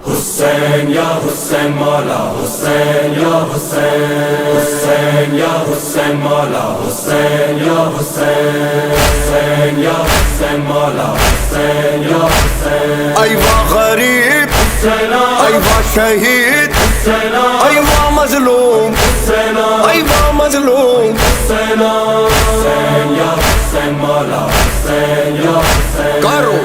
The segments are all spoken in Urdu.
حسین یا حسین مولا حسین یا حسین، حسین یا حسین مولا حسین یا حسین، حسین یا حسین مولا حسین یا حسین۔ ایوا غریب ایوا شہید ایوا مظلوم ایوا مظلوم، حسین یا حسین مولا حسین یا حسین۔ کرو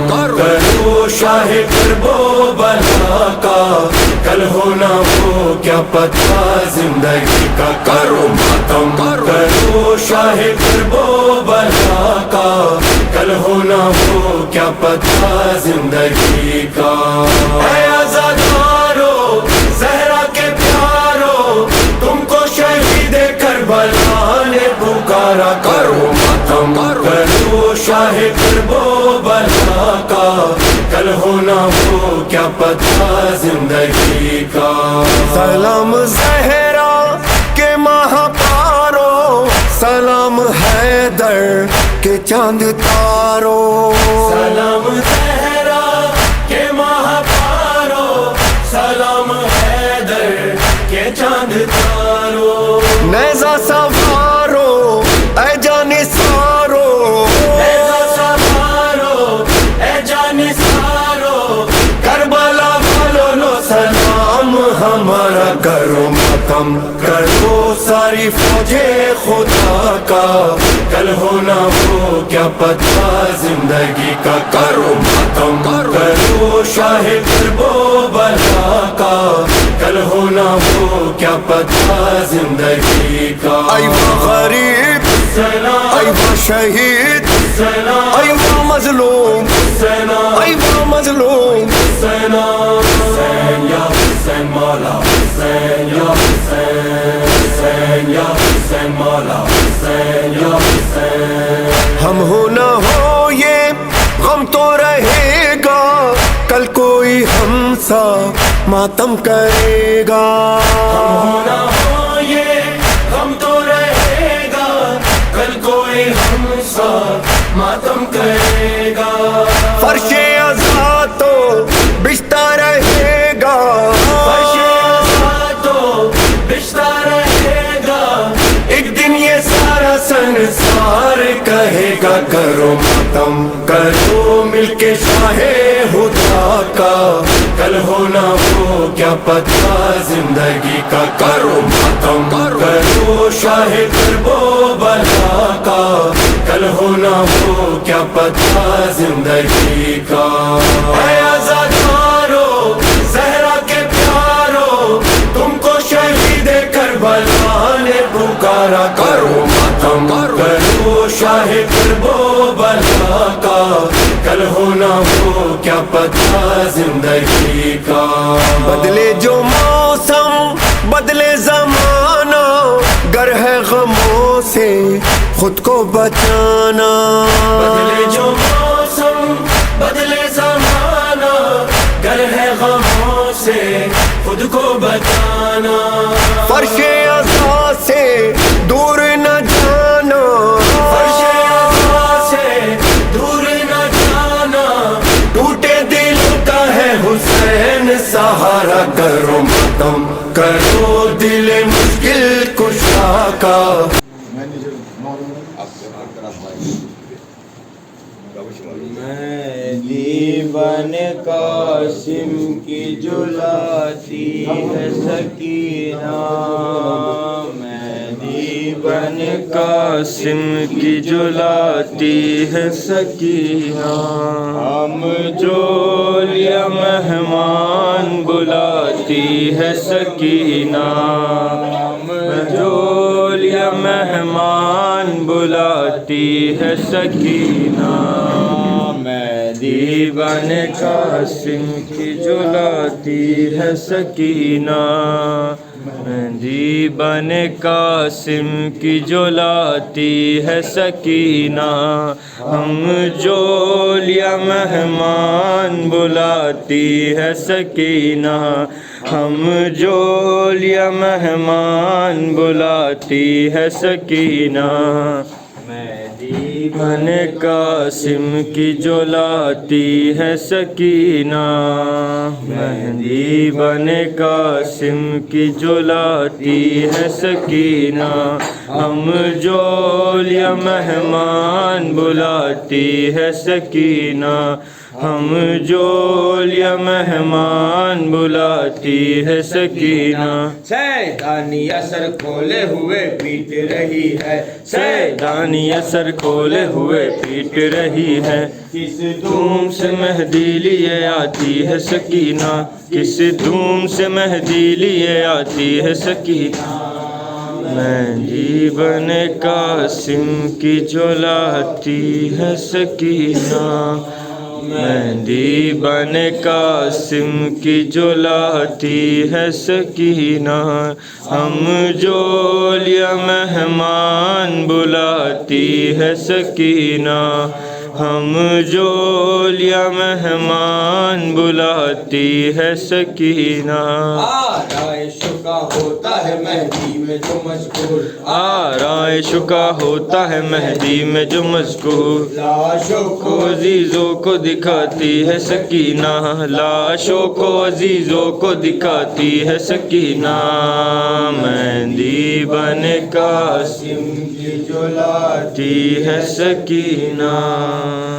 کرو شاہ کربو بلا کا، کل ہونا وہ کیا پتہ زندگی کا، کرو ماتم کرو شاہ کربو بلا کا، کل ہونا وہ کیا پتہ زندگی کا۔ اے آزادارو زہرا کے پیارو، تم کو شہید کربلا نے پکارا، کرو ماتم کرو شاہ کربو بلا کا، کل ہونا وہ کیا پتہ زندگی کا۔ سلام زہرا کے ماہ پارو، سلام حیدر کے چاند تارو، سلام زہرا کے ماہ پارو، سلام حیدر کے چاند تارو، نیزہ سوارو اے جان سارو، نیزہ سوارو اے جان سارو، کربلا والو لو سلام ہمارا، کرو ماتم کرو ساری فوجیں خدا کا، کل ہونا وہ کیا پتہ زندگی کا، کرو ماتم کرو شاہ کربو بلا کا، کل ہونا وہ کیا پتہ زندگی کا۔ ایوا غریب ایوا شہید ایوا مظلوم ایوا مظلوم، حسین یا حسین مولا حسین یا حسین، حسین یا حسین مولا حسین یا حسین۔ ہم ہو نہ ہو یہ غم تو رہے گا، کل کوئی ہم سا ماتم کرے گا، ہونا ہو یہ غم تو رہے گا، کل کوئی ہم سا ماتم کرے گا، فرش عزا تو بچتا رہے گا، فرش عزا تو بچتا رہے گا، ایک دن یہ سارا سنسار کہے گا، کرو ماتم کرو مل کے شاہ خدا کا، کل ہونا وہ کیا پتہ زندگی کا، کرو ماتم کرو شاہ کربو بلا کا، کل ہونا وہ کیا پتہ زندگی کا۔ اے آزادارو زہرا کے پیارو، تم کو شہید کربلا نے پکارا، کرو ماتم کرو شاہ کربو بلا کا، کل ہونا وہ کیا پتہ زندگی کا۔ بدلے جو موسم بدلے زمانہ، گر ہے غموں سے خود کو بچانا، بدلے جو موسم بدلے زمانہ، گر ہے غموں سے خود کو بچانا، فرش عزا سے دور نہ جانا، فرش عزا سے دور نہ جانا، ٹوٹے دل کا ہے حسین سہارا، کرو ماتم کرو دل مشکل کشا کا۔ مہدی بن قاسم کی جلاتی ہے سکینہ، مہدی بن قاسم کی جلاتی ہے سکینہ، ہم جو لیا مہمان بلاتی ہے سکینہ، ہم جو لیا مہمان بلاتی ہے سکینہ، مہدی بن قاسم کی جلاتی ہے سکینہ، مہدی بن قاسم کی جلاتی ہے سکینہ، ہم جو لیا مہمان بلاتی ہے سکینہ، ہم جو لیا مہمان بلاتی ہے سکینہ، مہدی بن قاسم کی جو لاتی ہے سکینہ مہندی بن قاسم کی جو لاتی ہے سکینہ ہم جولیاں مہمان بلاتی ہے سکینہ ہم جولیاں مہمان بلاتی ہے سکینہ سیدانی اثر کھولے ہوئے پیٹ رہی ہے سیدانی اثر کھولے ہوئے پیٹ رہی ہے کس دھوم سے مہدی لیے آتی ہے سکینہ کس دھوم سے مہدی لیے آتی ہے سکینہ مہندی بن قاسم کی جو لاتی ہے سکینہ مہندی بن قاسم کی جو لاتی ہے سکینہ ہم جولیاں مہمان بلاتی ہے سکینہ ہم جولیاں مہمان بلاتی ہے سکینہ آرائش کا ہوتا ہے مہدی میں جو مذکور آرائش کا ہوتا ہے مہدی میں جو مذکور لاشوں کو عزیزوں کو دکھاتی ہے سکینہ لاشوں کو عزیزوں کو دکھاتی ہے سکینہ مہندی بن قاسم کی جو لاتی لاتی ہے سکینہ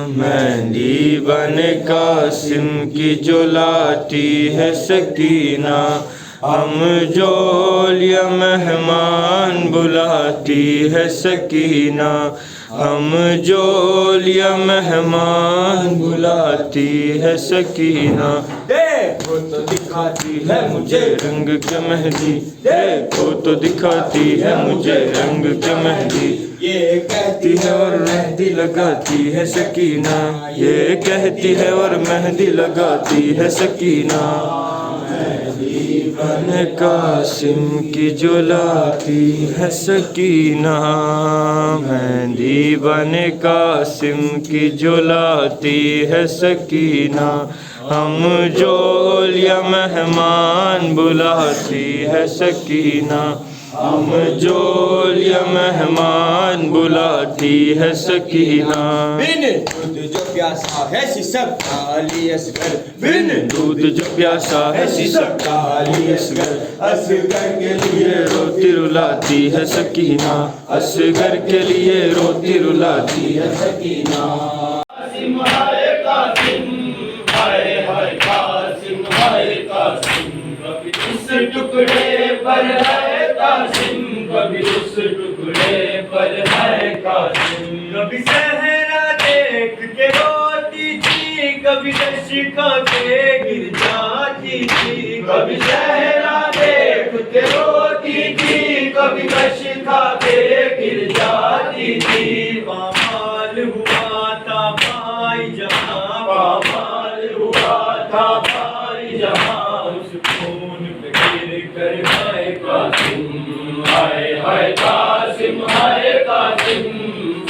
مہندی بن قاسم کی جو لاتی ہے سکینہ ہم جولیاں مہمان بلاتی ہے سکینہ ہم جولیاں مہمان بلاتی ہے سکینہ دیکھو تو دکھاتی ہے مجھے رنگ کے مہندی دیکھو تو دکھاتی ہے مجھے رنگ کے مہندی یہ کہتی ہے اور مہندی لگاتی ہے سکینہ یہ کہتی ہے اور مہندی لگاتی ہے سکینہ بن قاسم کی جو لاتی ہے سکینہ مہندی بن قاسم کی جو لاتی ہے سکینہ ہم جولیاں مہمان بلاتی ہے سکینہ ہم جولیاں مہمان بلاتی ہے سکینہ بن دودھ جو پیاسا ہے سب کالی اصغر بن دودھ جو پیاسا ہے سب کالی اصغر اصغر کے لیے روتی رلاتی ہے سکینہ اصغر کے لیے روتی رلاتی ہے سکینہ قاسم ہائے قاسم ہائے ہائے قاسم ہائے قاسم کبھی اس ٹکڑے پر ہے قاسم کبھی اس ٹکڑے پر ہے قاسم کبھی صحرا دیکھ کے روتی تھی کبھی رش کھا کے گر جاتی تھی کبھی صحرا دیکھ کے روتی تھی کبھی کش کھا کے گر جاتی تھی پامال ہوا تھا پائی جہاں پامال ہوا تھا بھائی جہاں اس خون پہ گر کر ہائے قاسم ہائے ہائے قاسم ہائے قاسم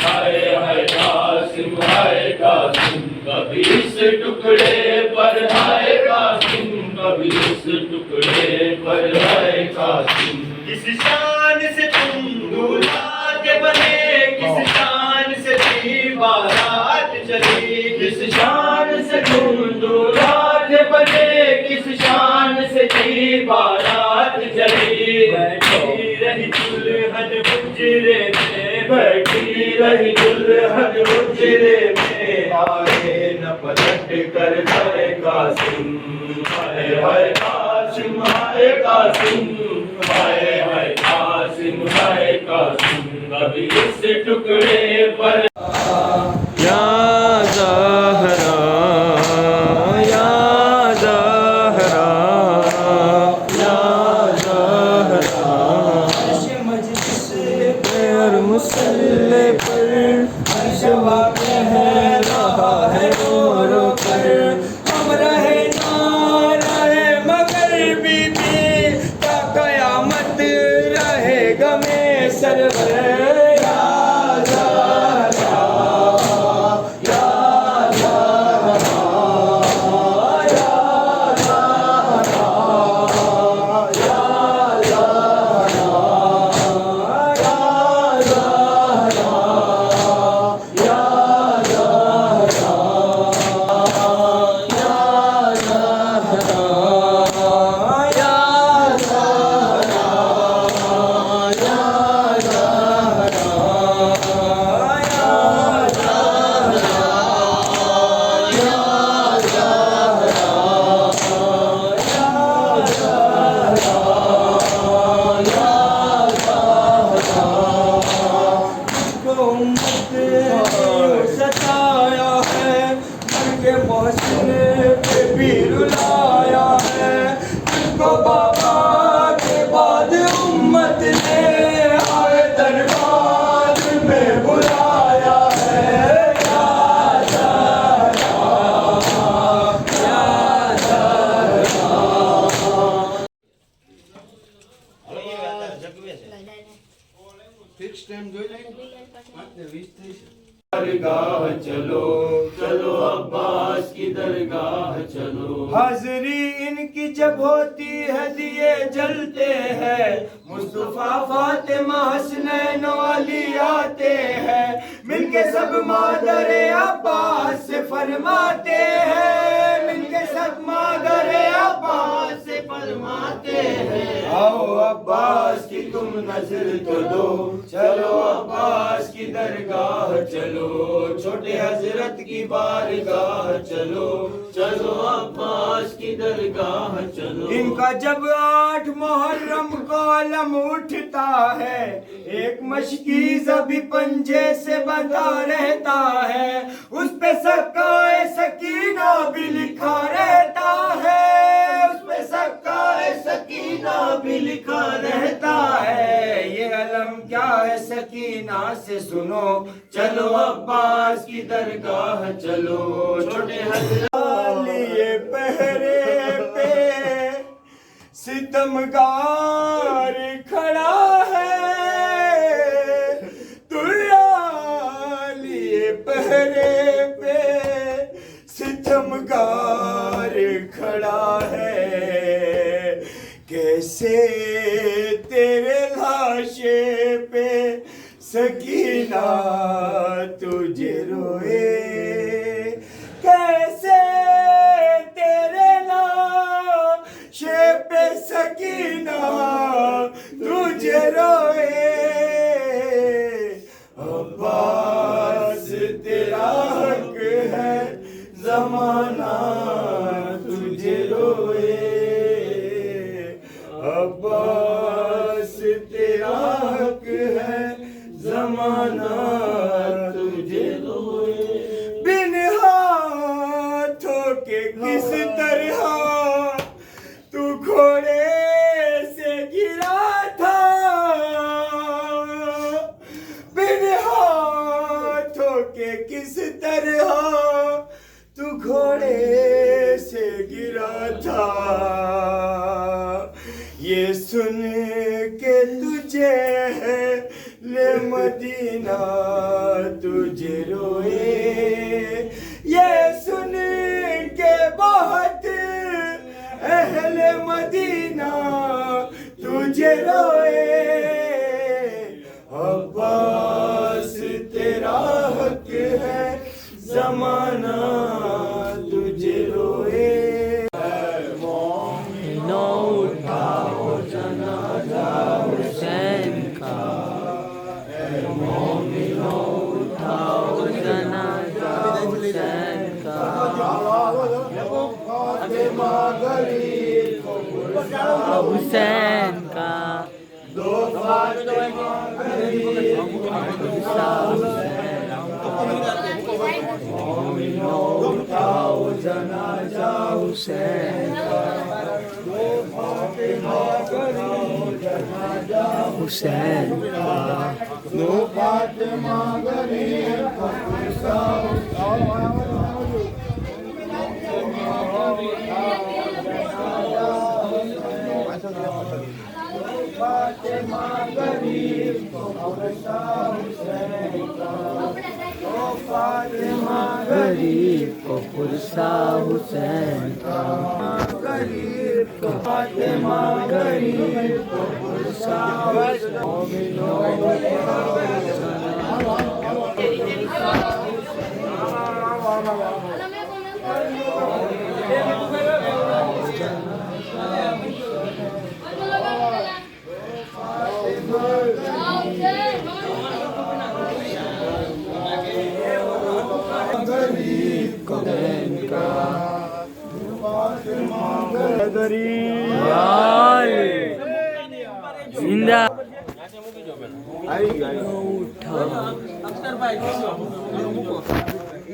ہائے ہائے قاسم ہائے قاسم کبھی اس ٹکڑے پر ہائے قاسم کبھی اس ٹکڑے پر ہائے قاسم کس شان سے تم دولہا کے بنے کس شان سے تھی بارات چلی کس شان سے تم دولہا کے بنے کس شان سے تھی بارات چلی بیٹھی رہی دلہن حجرے میں بیٹھی رہی دلہن حجرے میں آئے نہ پلٹ کر ہائے قاسم ہائے ہائے قاسم ہائے قاسم ہائے ہائے قاسم ہائے قاسم کبھی اس ٹکڑے پر یا زہرا یا زہرا یا زہرا مجلس اور مسلح پر شباب ہے رہا ہے رو رو کر ہم رہے نہ رہے مگر بی بی تا قیامت رہے گا میں سرور یا زہرا یا زہرا یا زہرا یا زہرا یا زہرا ملنے پہ بھی رلایا ہے، تجھ کو بابا کے بعد امت نے آئے دربار میں بلایا ہے۔ درگاہ چلو چلو عباس کی درگاہ چلو، حاضری ان کی جب ہوتی ہے دیے جلتے ہیں، مصطفیٰ فاطمہ حسنین و علی آتے ہیں، مل کے سب مادر عباس سے فرماتے ہیں، مل کے سب مادر عباس سے فرماتے ہیں، آؤ عباس کی تم نظر تو دو، چلو عباس کی درگاہ چلو، چھوٹے حضرت کی بارگاہ چلو، چلو عباس کی درگاہ چلو۔ ان کا جب 8 محرم کو علم اٹھتا ہے، ایک مشکی زبی پنجے سے بندھا رہتا ہے، اس پہ سکائے سکینہ بھی لکھا رہتا ہے، اس پہ سکائے سکینہ بھی لکھا رہتا ہے، یہ علم کیا ہے سکینہ سے سنو، چلو عباس کی درگاہ چلو، چھوٹے حضرت لیے پہرے پہ ستمگار کھڑا ہے، دریا لیے پہرے پہ ستمگار کھڑا ہے، کیسے تیرے لاشے پہ سکینہ تجھے روئے، کیسے تیرے لاشے پہ سکینہ تجھے روئے، عباس تیرا حق ہے زمانہ تجھے روئے، عباس تیرا حق ہے زمانہ تجھے روئے، بن ہاتھوں کے کس طرح تو گھوڑے سے گرا تھا، بن ہاتھوں کے کس طرح تو گھوڑے سے گرا تھا، یہ سن کے تجھے لے مدینہ تجھے روئے، یہ سن کے بہت اہل مدینہ تجھے روئے، عباس تیرا حق ہے زمانہ تجھے روئے، حسین کا حسین غریب کو پرسا حسین کا، غریب کو فاطمہ غریب کو پرسا زندہ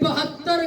72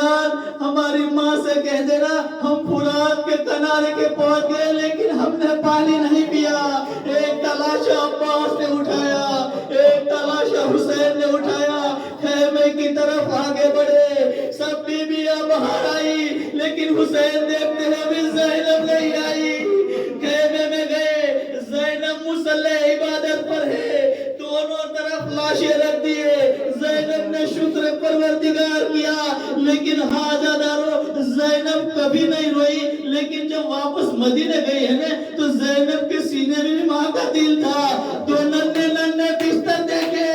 جان ہماری ماں سے کہہ دینا ہم فرات کے کنارے کے پہنچ گئے لیکن ہم نے پانی نہیں پیا. ایک تلاشا عباس نے اٹھایا, ایک تلاشا حسین نے اٹھایا, خیمے کی طرف آگے بڑھے. سب بیویاں باہر آئی لیکن حسین دیکھتے ہیں بھی زینب نہیں آئی. خیمے میں گئے, زینب مصلی عبادت پر ہے, دونوں طرف لاشیں رکھ دیے. زینب نے شکر پروردگار کیا لیکن حاجہ دارو زینب کبھی نہیں روئی. لیکن جب واپس مدینے گئی ہے نا تو زینب کے سینے میں ماں کا دل تھا. تو ننھے ننھے بستر دیکھے,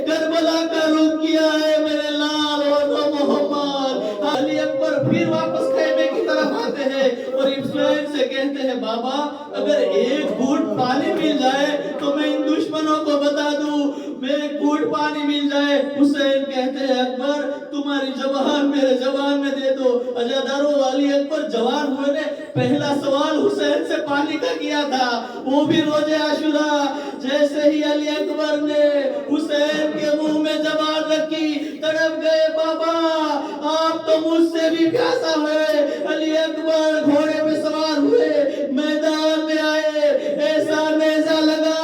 کربلا کا رخ کیا ہے میرے لال اور محمد. علی اکبر پھر واپس خیمے کی طرف آتے ہیں اور حسین سے کہتے ہیں بابا اگر ایک گھوٹ پانی مل جائے تو میں ان دشمنوں کو بتا دوں, میں ایک گھوٹ پانی مل جائے. حسین کہتے ہیں اکبر تمہاری زبان میرے زبان میں دے دو. عزادارو علی اکبر جوان ہوئے نے پہلا سوال حسین سے پانی کا کیا تھا, وہ بھی روزے عاشورہ. جیسے ہی علی اکبر نے حسین کے منہ میں زبان رکھی تڑپ گئے, بابا آپ تو مجھ سے بھی پیاسا ہوئے. علی اکبر گھوڑے پہ سوار ہوئے, میدان میں آئے, ایسا نیزہ لگا.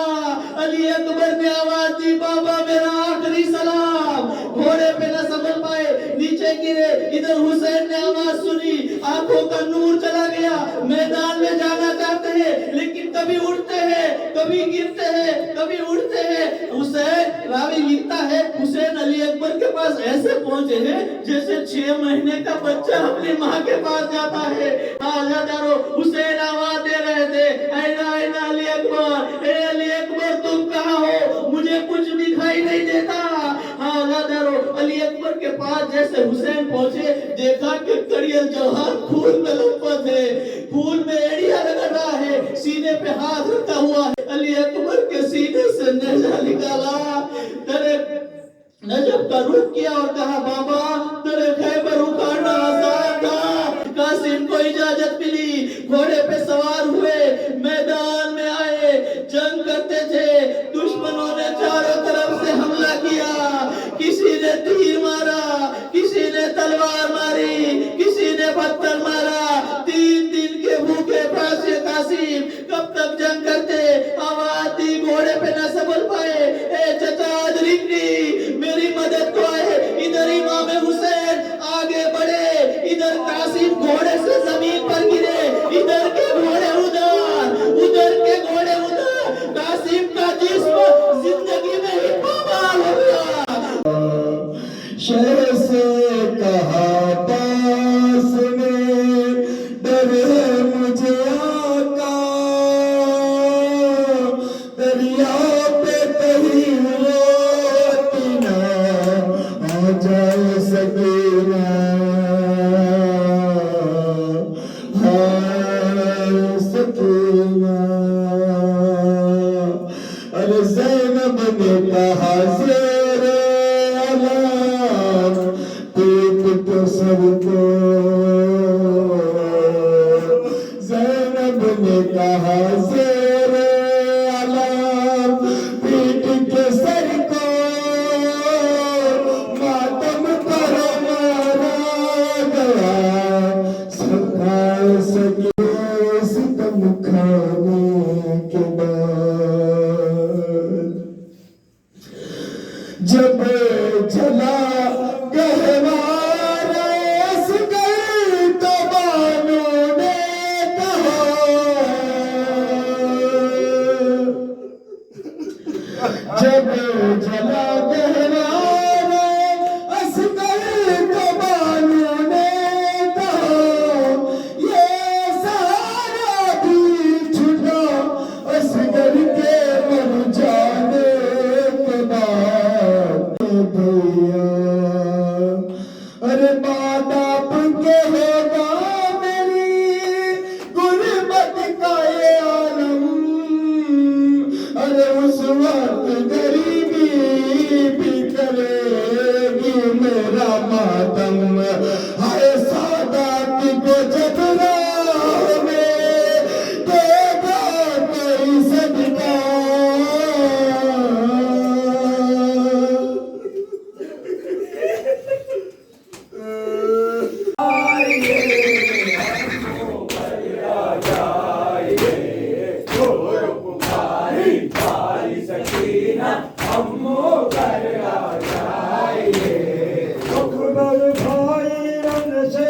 علی اکبر نے آواز دی بابا میرا آخری سلام. گھوڑے پہ نہ سنبھل پائے, نیچے گرے. ادھر حسین نے آواز سنی, آنکھوں کا نور چلا گیا. میدان میں جانا چاہتے ہیں لیکن کبھی اٹھتے ہیں, کبھی گرتے ہیں, کبھی اٹھتے ہیں. حسین راوی لکھتا ہے حسین علی اکبر کے پاس ایسے پہنچے ہیں جیسے 6 مہینے کا بچہ اپنی ماں کے پاس جاتا ہے. آزادارو حسین آواز دے رہے تھے اے علی اکبر, اے علی اکبر تم کہاں ہو, مجھے کچھ دکھائی نہیں دیتا. آزادارو علی اکبر کے پاس جیسے حسین پہنچے دیکھا کہ کڑیل جوہر خون میں لپت ہے, خون میں ایڑیا لگا رہا ہے, سینے پہ ہاتھ رکھا ہوا ہے. علی اکبر کے سینے سے نیزہ نکالا, نجف کا رخ کیا اور کہا بابا تیرے خیبر اکھاڑنا آسان تھا. قاسم کو اجازت ملی, گھوڑے پہ سوار ہوئے, میدان میں آئے, جنگ کرتے تھے. دشمنوں نے چاروں طرف سے حملہ کیا, کسی نے تیر مارا, کسی نے تلوار ماری, کسی نے پتھر مارا. 3 دن کے بھوکے پیاسے قاسم کب تک جنگ کرتے. آواز دی گھوڑے پہ نہ سنبھل پائے, اے چچا ادرکنی میری مدد کو آئے. ادھر امام حسین آگے بڑھے, ادھر قاسم گھوڑے سے زمین پر گرے, ادھر کے گھوڑے ادھر, ادھر کے گھوڑے ادھر. قاسم کا جسم زندگی میں ہی پامال ہو گیا. شہر سے کہا پاس میں ڈرے مجھے آقا, دریا پہ کہیں ہوتی نہ آ جائے سکینہ, ہائے سکینہ. ارے زینب نے کہا زیر علام پیٹ تو سب کو, زینب نے کہا زیر علام پیٹ کے سر کو, ماتم پر مارا گیا سکھائے سکے ستم کھانے کے بعد. جب جلا گہوارا اصغر تو بانو نے کہا, جب جلا گہوارا اصغر تو بانو نے کہا, یہ سہارا بھی چھٹا اصغر کے مر جانے کے بعد. بھیا ارے بات آپ کے ہوگا میری غربت کا یہ عالم, ارے اس وقت غریبی بھی کرے گی میرا ماتم. ہائے سادات کو جب راہ میں دے گا کوئی صدقہ,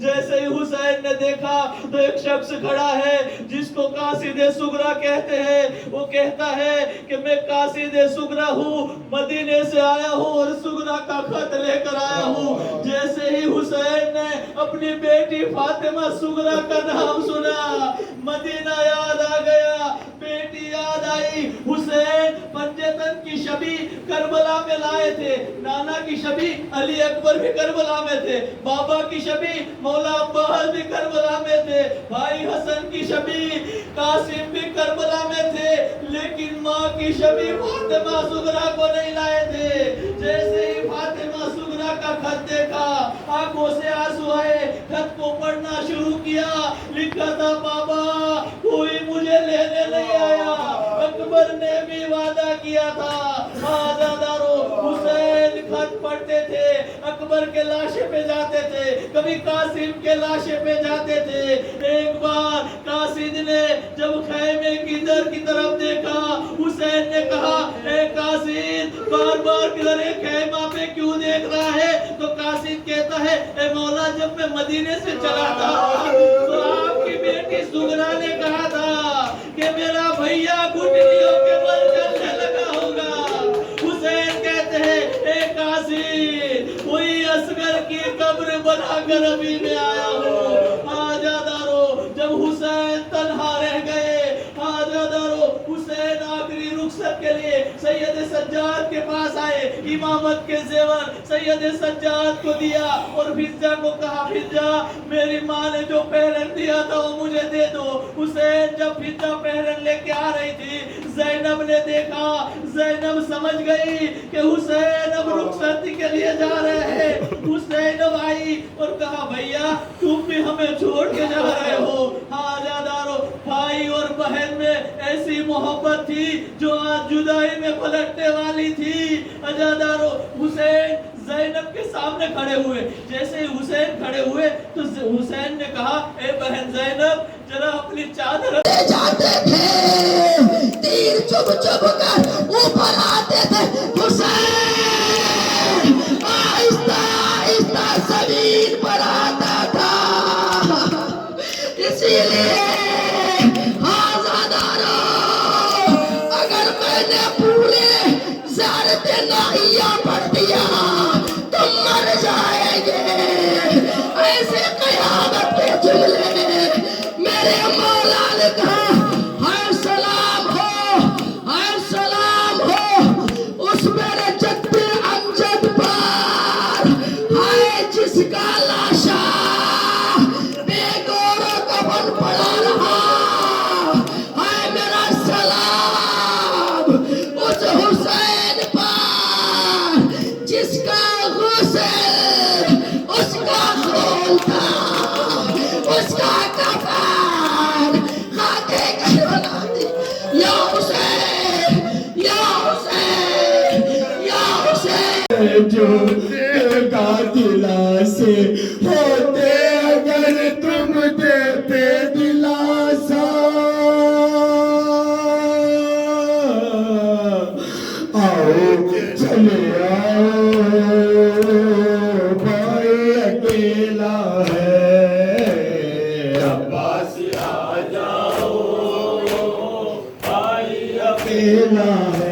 جیسے ہی حسین نے دیکھا تو ایک شخص کھڑا ہے جس کو قاصد صغرا کہتے ہیں. وہ کہتا ہے کہ میں قاصد صغرا ہوں، مدینے سے آیا ہوں اور صغرا کا خط لے کر آیا ہوں. جیسے ہی حسین نے اپنی بیٹی فاطمہ صغرا کا نام سنا، مدینہ یاد آ گیا، بیٹی یاد آئی. حسین پنجتن کی شبی کربلا میں لائے تھے، نانا کی شبی علی اکبر بھی کربلا میں تھے، بابا کی شبی مولا عباس بھی کربلا میں تھے، بھائی حسن کی شبی قاسم بھی کربلا میں تھے، لیکن ماں کی شبی فاطمہ صغرا کو نہیں لائے تھے. جیسے ہی فاطمہ صغرا کا خط دیکھا، آنکھوں سے آنسو آئے، خط کو پڑھنا شروع کیا. لکھا تھا بابا کوئی مجھے لینے نہیں آیا، اکبر نے بھی وعدہ کیا تھا. آزادارو حسین خط پڑھتے تھے، اکبر کے لاشے پہ جاتے تھے، کبھی قاسم کے لاشے پہ جاتے تھے. ایک بار قاصد نے جب خیمے کی در کی طرف دیکھا، حسین نے کہا اے قاصد بار بار کدھر ایک خیمہ پہ کیوں دیکھ رہا ہے؟ تو قاصد کہتا ہے اے مولا جب میں مدینے سے چلا تھا تو آپ کی بیٹی صغرا نے کہا تھا کہ میرا بھیا گھٹنیوں کے بل چلنے لگا ہوگا. حسین کہتے ہیں اے قاصد وہی اصغر کی قبر بنا کر ابھی میں آیا ہوں. حاجادارو جب حسین تنہا رہ گئے، حاجادارو حسین آخری رخصت کے لیے سید سجاد کے پاس آئے، امامت کے زیور سید سجاد کو دیا اور فضہ کو کہا فضہ میری ماں نے جو پہرن دیا تھا وہ مجھے دے دو. حسین جب فضہ پہرن لے کے آ رہی تھی، زینب نے دیکھا، زینب سمجھ گئی کہ حسین اب رخصتی کے لیے جا رہے ہیں. حسین اب آئی اور کہا بھیا تم بھی ہمیں چھوڑ کے جا رہے ہو. حاجادارو بھائی اور بہن میں ایسی محبت تھی جو آج جدائی میں پلٹنے والی تھی. حاجادارو حسین زینب کے سامنے کھڑے ہوئے. جیسے ہی حسین کھڑے ہوئے تو حسین نے کہا اے بہن زینب ذرا اپنی چادر جاتے تھے، تیر چب چب کر اوپر آتے تھے. حسین آہستہ آہستہ زمین پر آتا تھا. اسی لیے آزادارو اگر میں نے پورے زیارت ناحیہ پڑھ دیا تو مر جائیں گے. ایسے قیامت کے جملے میرے مولا نے کہا ہر سلام ہو اس میرے جد امجد پر، ہائے جس کا لاشا بے گور و کفن پڑا رہا. ہائے میرا سلام اس حسین پر جس کا غسل اس کا خون تھا، اس کا کفن خاکے کربلا دی. یا حسین یا حسین یا حسین جو دلا سے ہوتے اگر تم دیتے دلاسا. آؤ چلے آؤ بھائی اکیلا ہے، عباس آ جاؤ بھائی اکیلا ہے.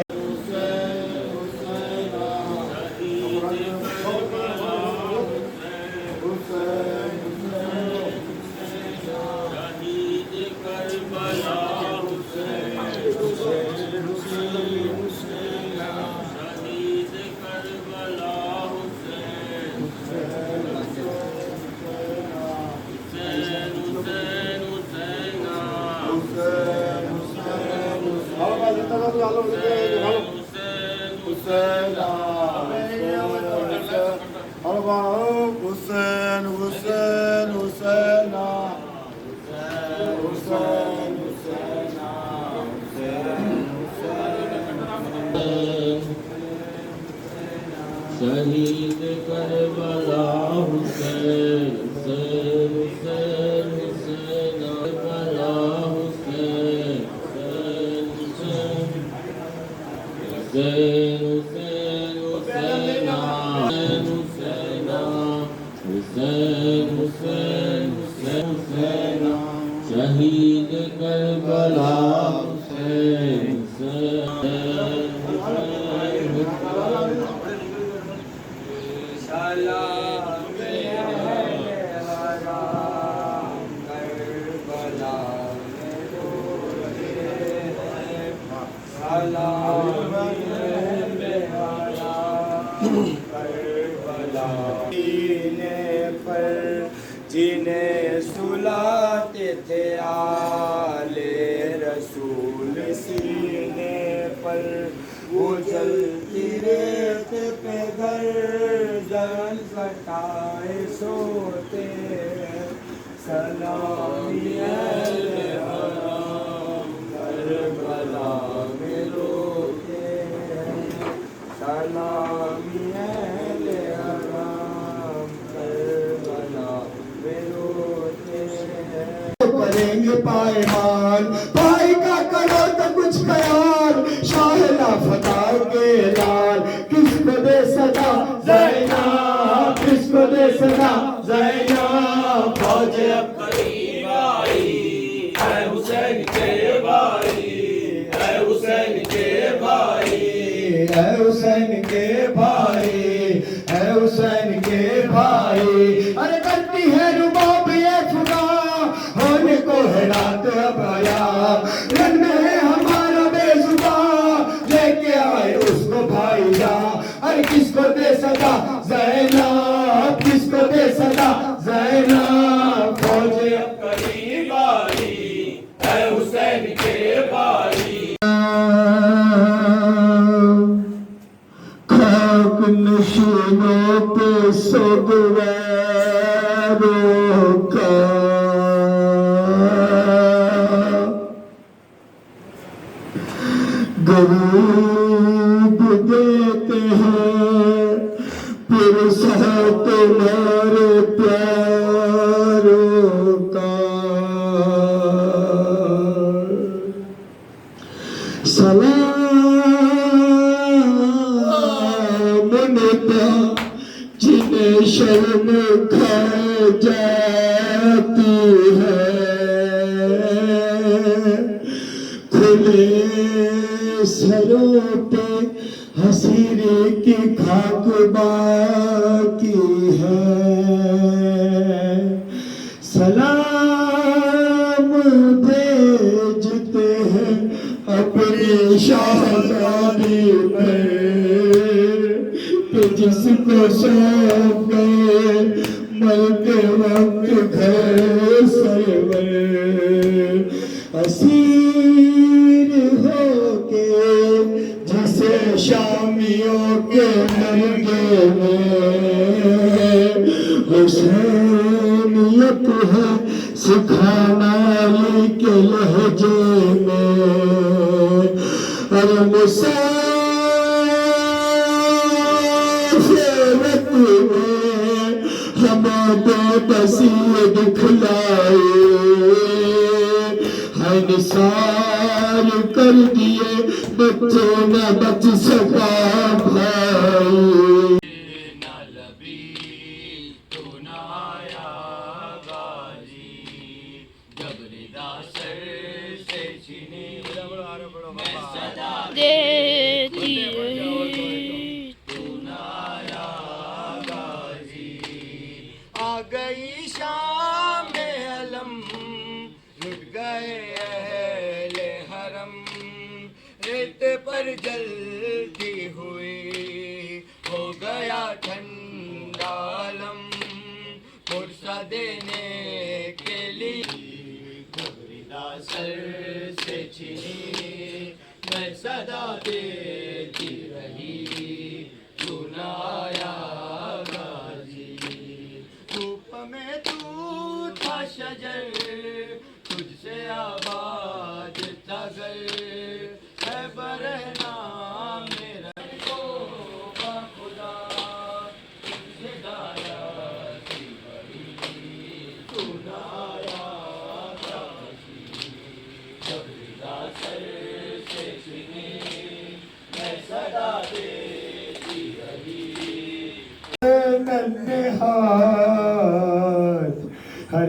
شہید کربلا حسین حسین حسین حسین کربلا حسین حسین حسین حسین حسین حسین حسین حسین حسین شہید کربلا حسین جنہیں سلاتے تھے آلے رسول سینے پر وہ جلتی ریت پہ گردن کٹائے سوتے سلامی اہل حرام کربلا میں روتے سلامی اہل حرام کربلا میں روتے کریں گے پائمان بھائی کا کرو تو کچھ خیال شاہ فتح کے لال کس کو دے صدا زینب کس کو دے صدا زینب فوج اب قریب آئی اے حسین کے بھائی اے حسین کے بھائی اے حسین کے بھائی اے حسین کے بھائی ارے کرتی ہے رباب یہ فدا ہونے کو ہے رات اب آیا رن میں ہے ہمارا بے زباں لے کے آئے اس کو بھائی جا ارے کس کو دے صدا زینب کس کو دے صدا زینب فوج اب قریب آئی اے حسین کے بھائی خاک نشینوں پہ سوگواروں کا غریب دیتے ہیں پھر سہ تمہارے پیاروں کا سلام نتا جنہیں شرم کھا جاتی ہے کھلے سروں پہ حسیری کی خاک باقی ہے سلام بھیجتے ہیں اپنی شہزادی پر کہ جس کو سونپ گئے ملک وقت گھر سرور اسیر ہو کے جسے شامیوں کے مرگے میں حسینیت ہے سکھانا علی کے لہجے میں ارے مسافرت میں ہمیں بے بسی دکھلائے ہے نثار کر دیے بچوں نہ بچ سکا بھائی دیتی آ گئی شام علم لٹ گئے اہل حرم ریت پر جلتی ہوئی ہو گیا ٹھنڈا علم پرسہ دینے کے لیے گبریدہ سر سے چھینی میں صدا دیتی رہی سنایا غازی دھوپ میں تو تھا شجر تجھ سے آباد تھا گھر ہے برہنا میرا خدا تجھ سے گایا سی بڑی سنایا غازی جبریدہ سر سے چھینی میں صدا دیتی رہی ہر